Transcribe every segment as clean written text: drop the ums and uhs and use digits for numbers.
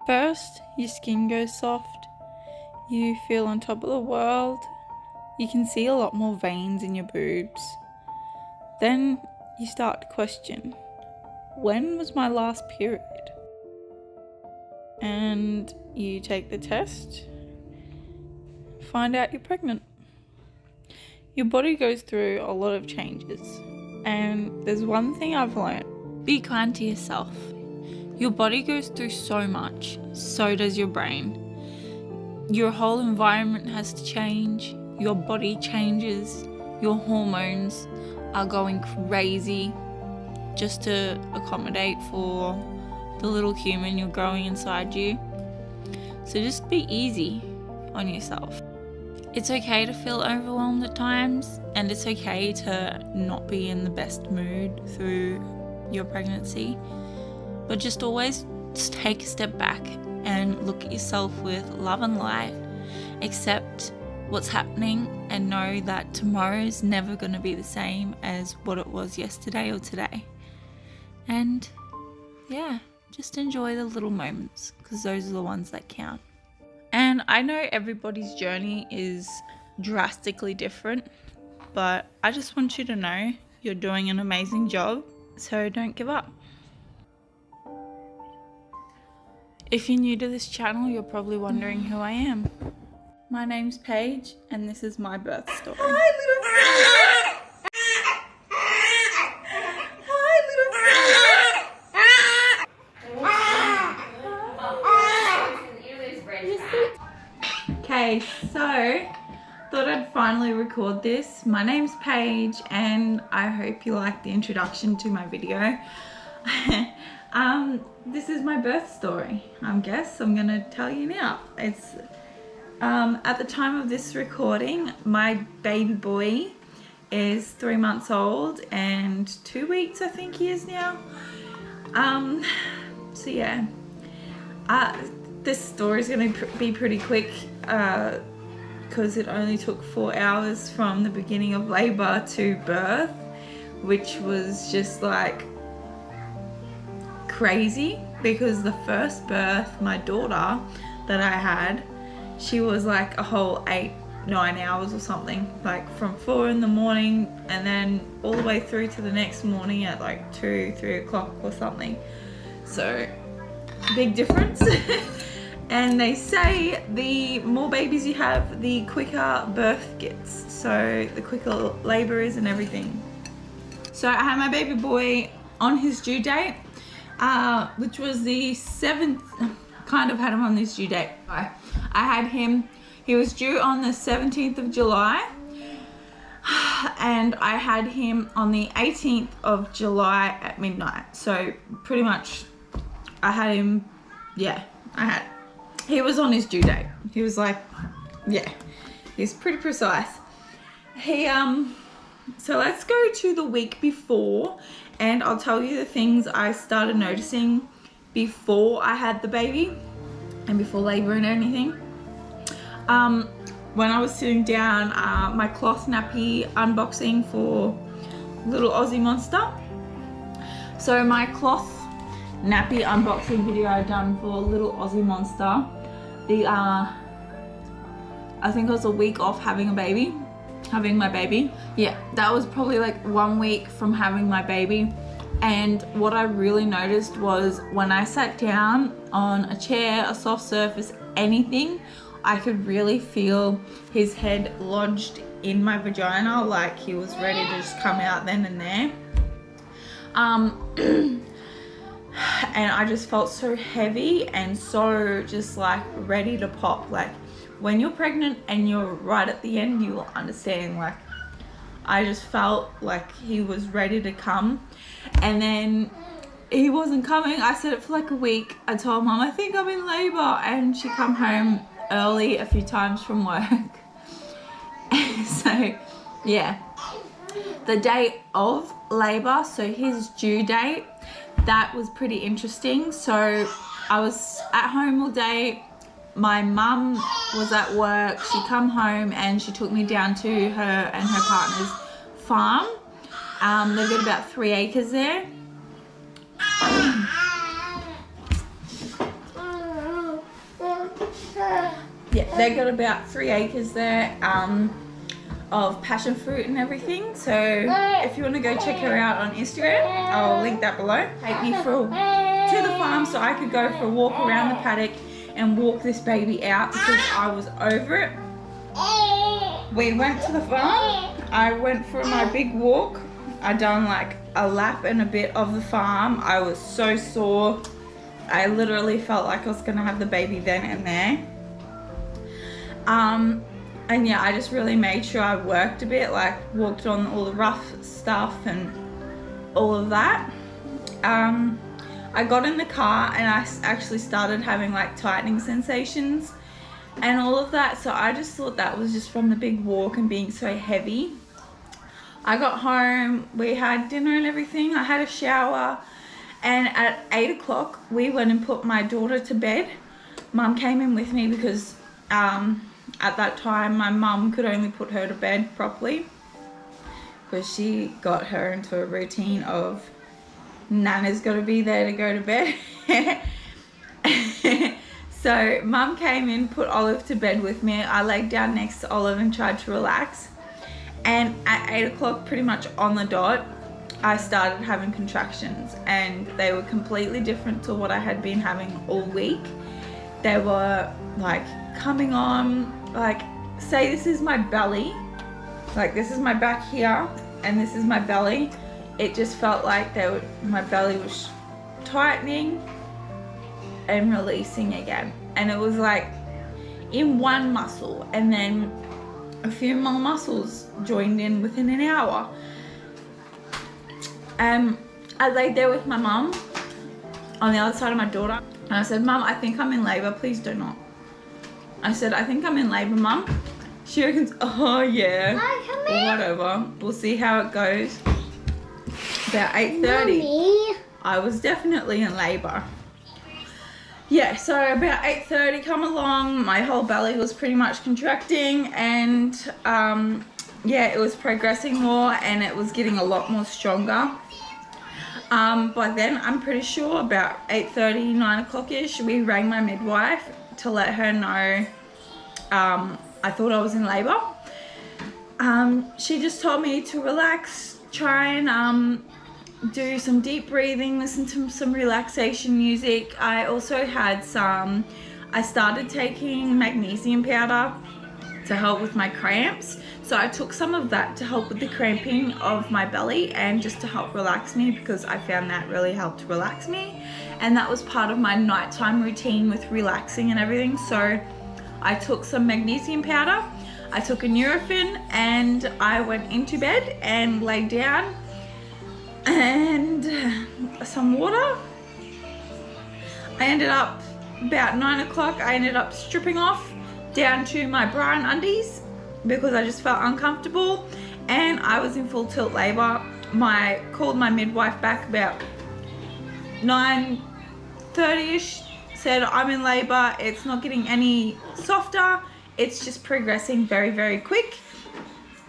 First, your skin goes soft, you feel on top of the world, you can see a lot more veins in your boobs. Then you start to question, when was my last period? And you take the test, find out you're pregnant. Your body goes through a lot of changes, and there's one thing I've learned: be kind to yourself. Your body goes through so much, so does your brain. Your whole environment has to change, your body changes, your hormones are going crazy just to accommodate for the little human you're growing inside you. So just be easy on yourself. It's okay to feel overwhelmed at times, and it's okay to not be in the best mood through your pregnancy. But just always take a step back and look at yourself with love and light. Accept what's happening and know that tomorrow is never going to be the same as what it was yesterday or today. And yeah, just enjoy the little moments, because those are the ones that count. And I know everybody's journey is drastically different, but I just want you to know you're doing an amazing job, so don't give up. If you're new to this channel, you're probably wondering who I am. My name's Paige, and this is my birth story. Hi, Okay, so thought I'd finally record this. My name's Paige, and I hope you like the introduction to my video. This is my birth story. I guess I'm gonna tell you now. It's at the time of this recording, my baby boy is 3 months old and 2 weeks, I think he is now. So yeah, this story is gonna be pretty quick because it only took 4 hours from the beginning of labor to birth, which was just like crazy, because the first birth, my daughter that I had, she was like a whole 8-9 hours or something, like from 4 in the morning and then all the way through to the next morning at like 2-3 o'clock or something. So big difference. And they say the more babies you have, the quicker birth gets, so the quicker labor is and everything. So I had my baby boy on his due date, which was the 7th, kind of had him on this due date. I had him, he was due on the 17th of July, and I had him on the 18th of July at midnight. So pretty much I had him, yeah, he was on his due date. He was like, yeah, he's pretty precise. So let's go to the week before, and I'll tell you the things I started noticing before I had the baby and before labor and anything. When I was sitting down, my cloth nappy unboxing for little Aussie monster. So my cloth nappy unboxing video I'd done for little Aussie monster, I think it was a week off having my baby. Yeah, that was probably like 1 week from having my baby. And what I really noticed was when I sat down on a chair, a soft surface, anything, I could really feel his head lodged in my vagina, like he was ready to just come out then and there. And I just felt so heavy and so just like ready to pop. Like when you're pregnant and you're right at the end, you will understand. Like I just felt like he was ready to come, and then he wasn't coming. I said it for like a week. I told Mum, I think I'm in labor, and she come home early a few times from work. So yeah, the day of labor, so his due date, that was pretty interesting. So I was at home all day. My mum was at work. She come home and she took me down to her and her partner's farm. They've got about 3 acres there. yeah, they got about 3 acres there of passion fruit and everything. So if you want to go check her out on Instagram, I'll link that below. Take me to the farm so I could go for a walk around the paddock and walk this baby out because I was over it. We went to the farm. I went for my big walk. I done like a lap and a bit of the farm. I was so sore. I literally felt like I was gonna have the baby then and there. And yeah, I just really made sure I worked a bit, like walked on all the rough stuff and all of that. I got in the car and I actually started having like tightening sensations and all of that. So I just thought that was just from the big walk and being so heavy. I got home, we had dinner and everything. I had a shower, and at 8 o'clock we went and put my daughter to bed. Mum came in with me because at that time my mum could only put her to bed properly because she got her into a routine of Nana's got to be there to go to bed. So Mum came in, put Olive to bed with me. I laid down next to Olive and tried to relax, and at 8 o'clock, pretty much on the dot, I started having contractions, and they were completely different to what I had been having all week. They were like coming on, like, say this is my belly, like this is my back here and this is my belly. It just felt like my belly was tightening and releasing again, and it was like in one muscle, and then a few more muscles joined in within an hour. I laid there with my mum on the other side of my daughter, and I said, Mum, I think I'm in labor, please do not. I said, I think I'm in labor, Mum. She reckons, oh yeah, or whatever, we'll see how it goes. About 8:30, I was definitely in labor. Yeah, so about 8:30 come along, my whole belly was pretty much contracting, and yeah, it was progressing more and it was getting a lot more stronger. By then, I'm pretty sure about 8:30, 9 o'clock-ish, we rang my midwife to let her know I thought I was in labor. She just told me to relax, try and do some deep breathing, listen to some relaxation music. I also had I started taking magnesium powder to help with my cramps. So I took some of that to help with the cramping of my belly and just to help relax me, because I found that really helped relax me. And that was part of my nighttime routine with relaxing and everything. So I took some magnesium powder, I took a Nurofen, and I went into bed and laid down, and some water. I ended up about 9 o'clock, I ended up stripping off down to my bra and undies because I just felt uncomfortable, and I was in full tilt labor. Called my midwife back about 9:30ish, said I'm in labor, it's not getting any softer, it's just progressing very, very quick.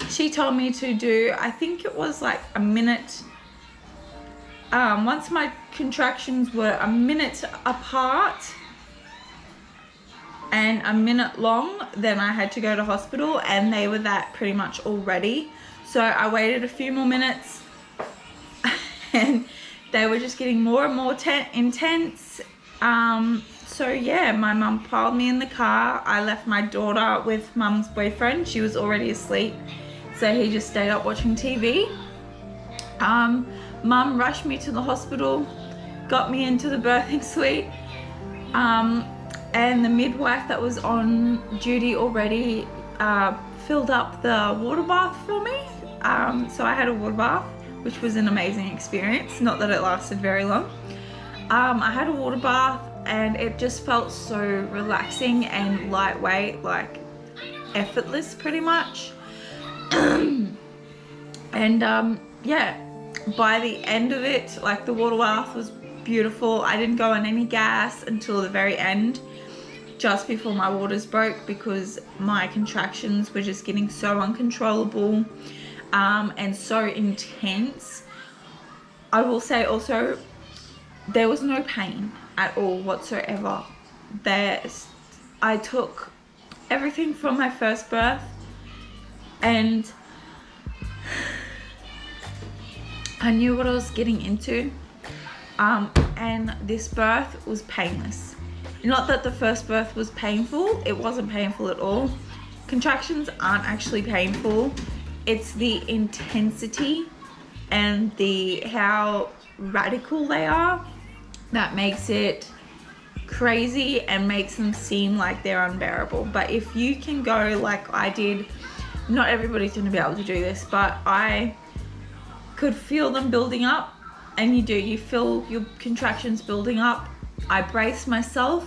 She told me to do, I think it was like a minute. Once my contractions were a minute apart and a minute long, then I had to go to hospital, and they were that pretty much already. So I waited a few more minutes and they were just getting more and more intense. So yeah, my mum piled me in the car. I left my daughter with mum's boyfriend. She was already asleep, so he just stayed up watching TV. Mum rushed me to the hospital, got me into the birthing suite, and the midwife that was on duty already filled up the water bath for me. So I had a water bath, which was an amazing experience, not that it lasted very long. I had a water bath and it just felt so relaxing and lightweight, like effortless pretty much. And yeah, by the end of it, like, the water bath was beautiful. I didn't go on any gas until the very end, just before my waters broke, because my contractions were just getting so uncontrollable and so intense. I will say also, there was no pain at all whatsoever. I took everything from my first birth, and I knew what I was getting into. And this birth was painless. Not that the first birth was painful, it wasn't painful at all. Contractions aren't actually painful. It's the intensity and how radical they are that makes it crazy and makes them seem like they're unbearable. But if you can go like I did, not everybody's going to be able to do this, but I could feel them building up. And you feel your contractions building up. I braced myself,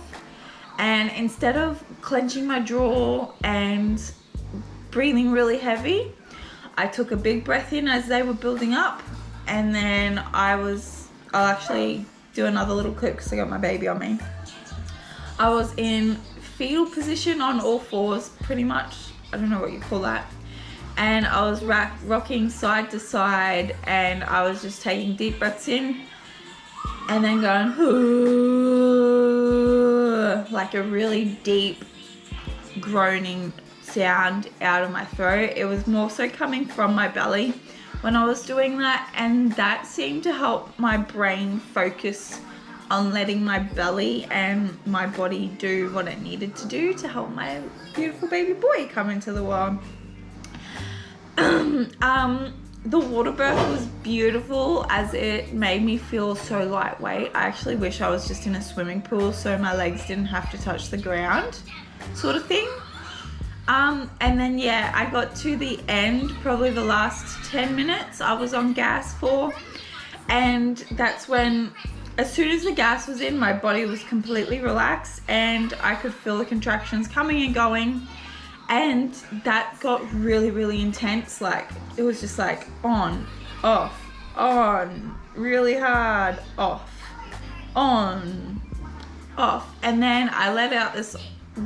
and instead of clenching my jaw and breathing really heavy, I took a big breath in as they were building up, and then I'll actually do another little clip because I got my baby on me. I was in fetal position on all fours, pretty much. I don't know what you call that. And I was rocking side to side, and I was just taking deep breaths in and then going like a really deep groaning sound out of my throat. It was more so coming from my belly when I was doing that, and that seemed to help my brain focus on letting my belly and my body do what it needed to do to help my beautiful baby boy come into the world. The water birth was beautiful as it made me feel so lightweight. I actually wish I was just in a swimming pool so my legs didn't have to touch the ground, sort of thing. And then yeah, I got to the end, probably the last 10 minutes I was on gas for, and that's when, as soon as the gas was in, my body was completely relaxed and I could feel the contractions coming and going. And that got really, really intense. Like, it was just like on, off, on, really hard, off, on, off. And then I let out this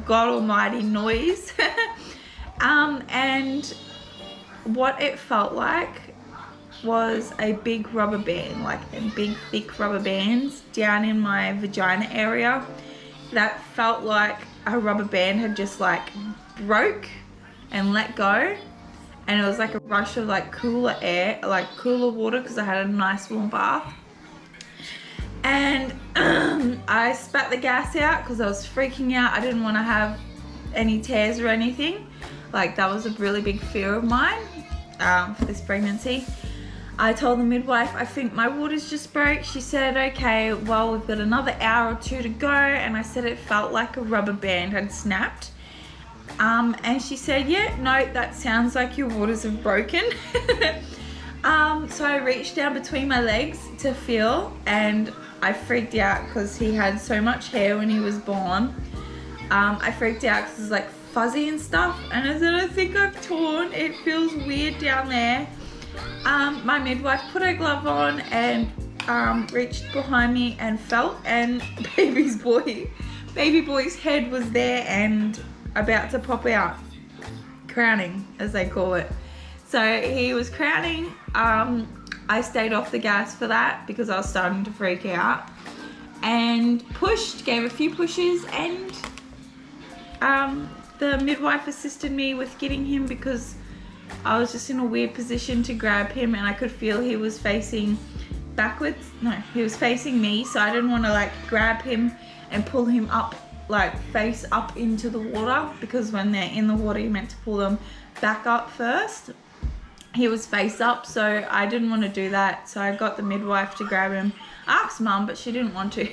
God almighty noise. And what it felt like was a big rubber band, like a big thick rubber bands down in my vagina area. That felt like a rubber band had just like broke and let go, and it was like a rush of like cooler air, like cooler water, because I had a nice warm bath. And I spat the gas out because I was freaking out. I didn't want to have any tears or anything. Like, that was a really big fear of mine for this pregnancy. I told the midwife, I think my waters just broke. She said, okay, well, we've got another hour or two to go. And I said it felt like a rubber band had snapped. And she said, yeah, no, that sounds like your waters have broken. So I reached down between my legs to feel, and I freaked out because he had so much hair when he was born. I freaked out because it was like fuzzy and stuff, and I said, I think I've torn. It feels weird down there. My midwife put her glove on and reached behind me and felt, and baby boy's head was there and about to pop out, crowning as they call it. So he was crowning. I stayed off the gas for that because I was starting to freak out, and gave a few pushes, and the midwife assisted me with getting him because I was just in a weird position to grab him, and I could feel he was facing backwards. No, he was facing me, so I didn't want to like grab him and pull him up, like face up into the water, because when they're in the water you're meant to pull them back up first. He was face up, so I didn't want to do that, so I got the midwife to grab him. I asked mum, but she didn't want to.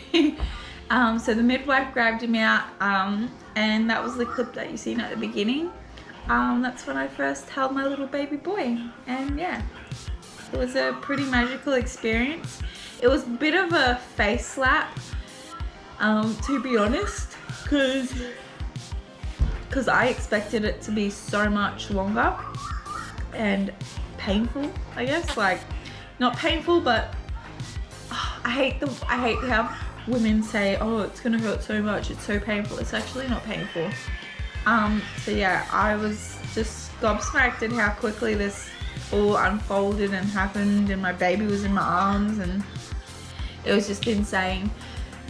So the midwife grabbed him out, and that was the clip that you seen at the beginning. That's when I first held my little baby boy, and yeah, it was a pretty magical experience. It was a bit of a face slap, to be honest, because I expected it to be so much longer and painful, I guess. Like, not painful, but I hate how women say, oh, it's gonna hurt so much, it's so painful. It's actually not painful. So yeah, I was just gobsmacked at how quickly this all unfolded and happened, and my baby was in my arms, and it was just insane.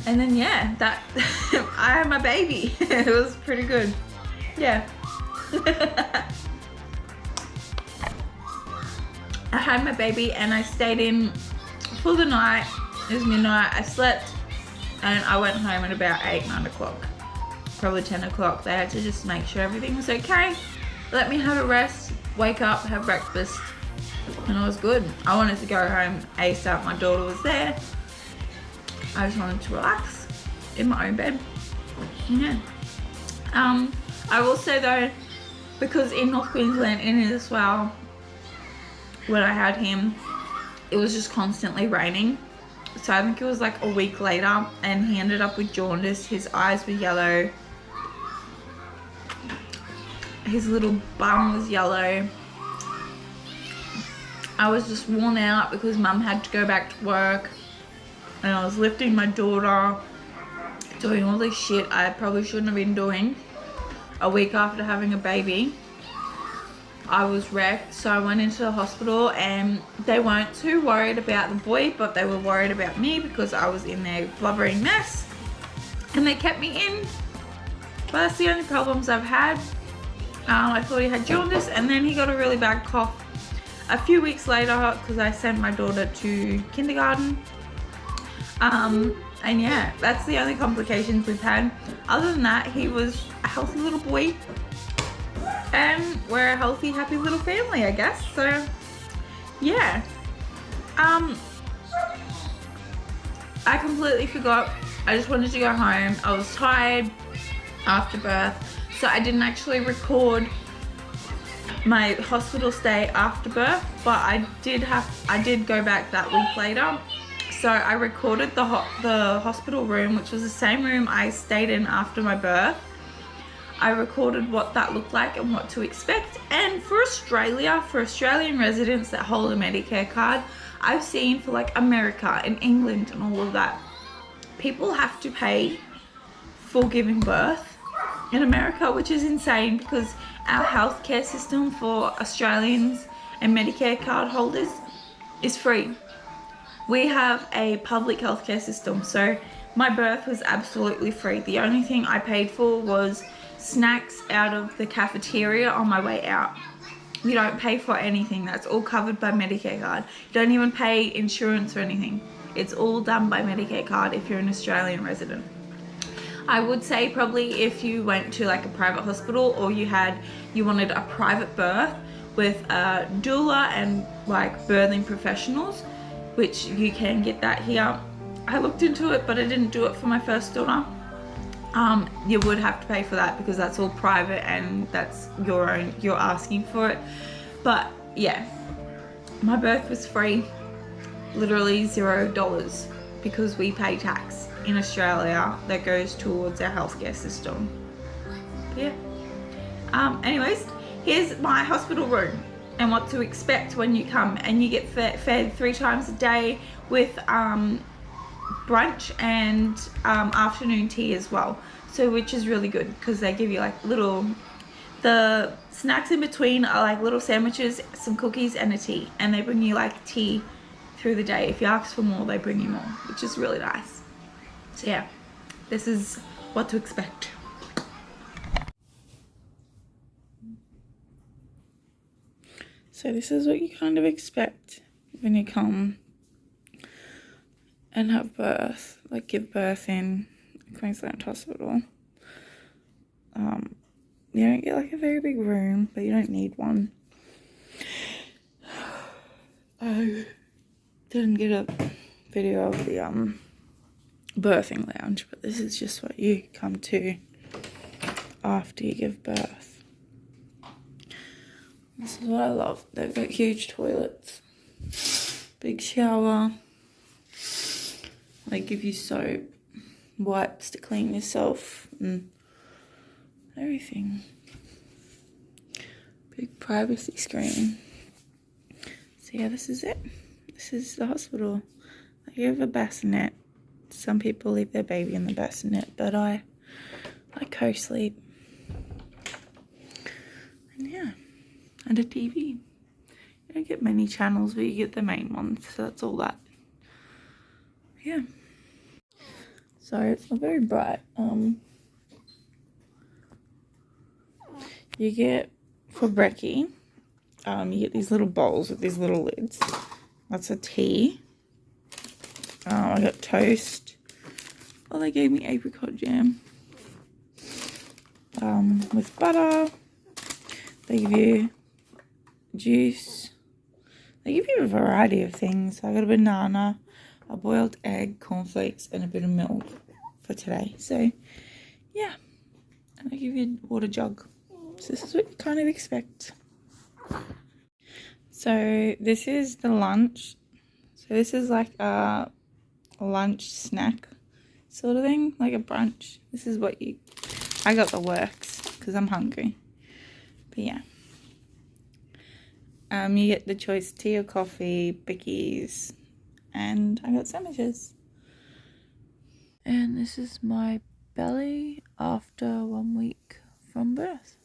And then yeah, that I had my baby. It was pretty good. yeah. I had my baby and I stayed in for the night. It was midnight. I slept and I went home at about 8, 9 o'clock. Probably 10 o'clock. They had to just make sure everything was okay. Let me have a rest, wake up, have breakfast, and it was good. I wanted to go home ASAP. My daughter was there. I just wanted to relax in my own bed. Yeah. I will say though, because in North Queensland, in it as well, when I had him, it was just constantly raining. So I think it was like a week later and he ended up with jaundice. His eyes were yellow. His little bum was yellow. I was just worn out because mum had to go back to work. And I was lifting my daughter, doing all this shit I probably shouldn't have been doing. A week after having a baby, I was wrecked, so I went into the hospital and they weren't too worried about the boy, but they were worried about me because I was in their blubbering mess. And they kept me in. But that's the only problems I've had. I thought he had jaundice and then he got a really bad cough a few weeks later because I sent my daughter to kindergarten. And yeah, that's the only complications we've had. Other than that, he was a healthy little boy. And we're a healthy, happy little family, I guess. So, yeah. I completely forgot. I just wanted to go home. I was tired after birth. So I didn't actually record my hospital stay after birth. But I did go back that week later. So I recorded the hospital room, which was the same room I stayed in after my birth. I recorded what that looked like and what to expect. And for Australia, for Australian residents that hold a Medicare card, I've seen for like America and England and all of that, people have to pay for giving birth in America, which is insane because our healthcare system for Australians and Medicare card holders is free. We have a public healthcare system, so my birth was absolutely free. The only thing I paid for was snacks out of the cafeteria on my way out. You don't pay for anything. That's all covered by Medicare card. You don't even pay insurance or anything. It's all done by Medicare card if you're an Australian resident. I would say probably if you went to like a private hospital or you wanted a private birth with a doula and like birthing professionals, which you can get that here. I looked into it, but I didn't do it for my first daughter. You would have to pay for that because that's all private and that's your own, you're asking for it. But yeah, my birth was free, literally $0, because we pay tax in Australia that goes towards our healthcare system. But yeah. Anyways, here's my hospital room and what to expect when you come, and you get fed 3 times a day with brunch and afternoon tea as well, so which is really good because they give you like the snacks in between are like little sandwiches, some cookies and a tea, and they bring you like tea through the day. If you ask for more, they bring you more, which is really nice. So yeah, this is what to expect. So this is what you kind of expect when you come and have birth, like give birth in Queensland Hospital. You don't get like a very big room, but you don't need one. I didn't get a video of the birthing lounge, but this is just what you come to after you give birth. This is what I love. They've got huge toilets, big shower. They give you soap, wipes to clean yourself, and everything. Big privacy screen. So yeah, this is it. This is the hospital. You have a bassinet. Some people leave their baby in the bassinet, but I co-sleep. And yeah, and a TV. You don't get many channels, but you get the main ones, so that's all that. Yeah. Sorry, it's not very bright. you get for brekkie, you get these little bowls with these little lids. That's a tea. I got toast. Oh, they gave me apricot jam. With butter. They give you juice. They give you a variety of things. I got a banana, a boiled egg, cornflakes, and a bit of milk for today. So, yeah. And I give you a water jug. So this is what you kind of expect. So this is the lunch. So this is like a lunch snack sort of thing, like a brunch. This is what I got the works because I'm hungry. But yeah. You get the choice tea or coffee, bickies, and I got sandwiches. And this is my belly after 1 week from birth.